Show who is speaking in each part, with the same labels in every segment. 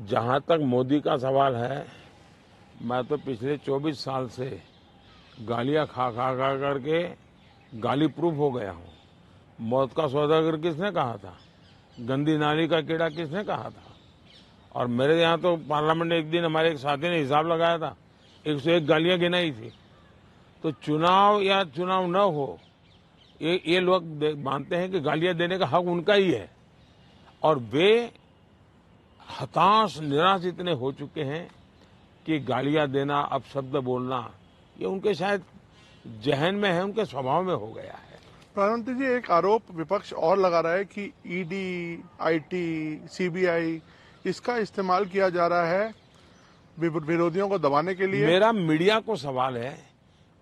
Speaker 1: जहां तक मोदी का सवाल है, मैं तो पिछले 24 साल से गालियां खा खा खा करके गाली प्रूफ हो गया हूं। मौत का सौदागर किसने कहा था? गंदी नाली का कीड़ा किसने कहा था? और मेरे यहाँ तो पार्लियामेंट में एक दिन हमारे एक साथी ने हिसाब लगाया था, 101 गालियां गिनाई थी। तो चुनाव या चुनाव न हो, ये लोग मानते हैं कि गालियां देने का हक उनका ही है, और वे हताश निराश इतने हो चुके हैं कि गालियां देना, अपशब्द बोलना, ये उनके शायद जहन में है, उनके स्वभाव में हो गया है।
Speaker 2: प्रधानमंत्री जी, एक आरोप विपक्ष और लगा रहा है कि ईडी, आईटी, सीबीआई इसका इस्तेमाल किया जा रहा है विरोधियों को दबाने के लिए।
Speaker 1: मेरा मीडिया को सवाल है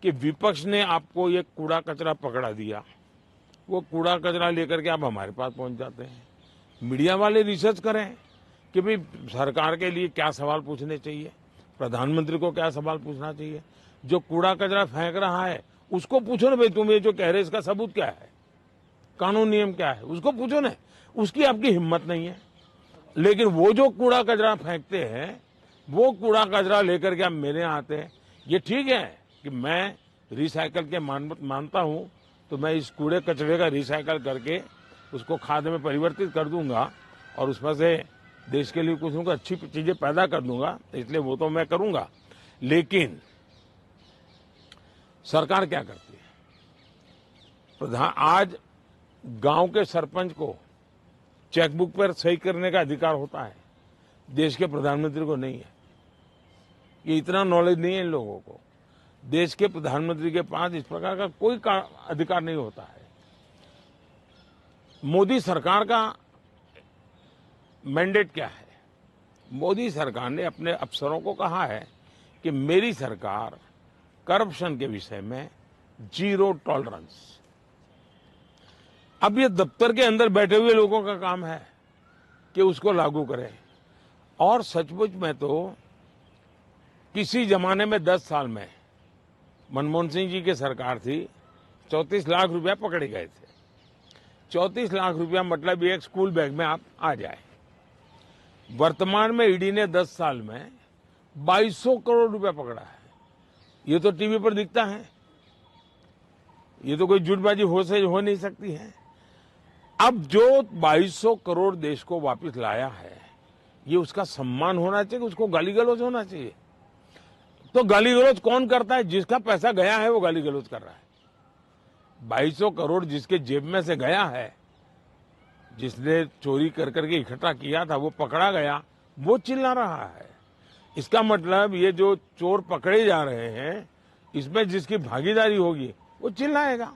Speaker 1: कि विपक्ष ने आपको ये कूड़ा कचरा पकड़ा दिया, वो कूड़ा कचरा लेकर के आप हमारे पास पहुंच जाते हैं। मीडिया वाले रिसर्च करें कि भाई सरकार के लिए क्या सवाल पूछने चाहिए, प्रधानमंत्री को क्या सवाल पूछना चाहिए। जो कूड़ा कचरा फेंक रहा है उसको पूछो ना, भाई तुम ये जो कह रहे इसका सबूत क्या है, कानून नियम क्या है, उसको पूछो ना। उसकी आपकी हिम्मत नहीं है। लेकिन वो जो कूड़ा कचरा फेंकते हैं, वो कूड़ा कचरा लेकर के आप मेरे यहाँ आते हैं। ये ठीक है कि मैं रिसाइकल के मानता हूं, तो मैं इस कूड़े कचरे का रिसाइकल करके उसको खाद में परिवर्तित कर दूंगा और उसमें से देश के लिए कुछ न कुछ अच्छी चीजें पैदा कर दूंगा, इसलिए वो तो मैं करूंगा। लेकिन सरकार क्या करती है? आज गांव के सरपंच को चेकबुक पर सही करने का अधिकार होता है, देश के प्रधानमंत्री को नहीं है। ये इतना नॉलेज नहीं है इन लोगों को। देश के प्रधानमंत्री के पास इस प्रकार का कोई अधिकार नहीं होता है। मोदी सरकार का मैंडेट क्या है? मोदी सरकार ने अपने अफसरों को कहा है कि मेरी सरकार करप्शन के विषय में जीरो टॉलरेंस। अब ये दफ्तर के अंदर बैठे हुए लोगों का काम है कि उसको लागू करें। और सचमुच में तो किसी जमाने में 10 साल में मनमोहन सिंह जी की सरकार थी, 34 लाख रुपया पकड़े गए थे। 34 लाख रुपया मतलब एक स्कूल बैग में आप आ जाए। वर्तमान में ईडी ने 10 साल में 2200 करोड़ रुपया पकड़ा है। ये तो टीवी पर दिखता है, ये तो कोई झूठबाजी हो नहीं सकती है। अब जो 2200 करोड़ देश को वापस लाया है, ये उसका सम्मान होना चाहिए, उसको गाली गलौज होना चाहिए। तो गाली गलौज कौन करता है? जिसका पैसा गया है वो गाली गलौज कर रहा है। 2200 करोड़ जिसके जेब में से गया है, जिसने चोरी कर करके इकट्ठा किया था, वो पकड़ा गया, वो चिल्ला रहा है। इसका मतलब ये जो चोर पकड़े जा रहे हैं, इसमें जिसकी भागीदारी होगी वो चिल्लाएगा।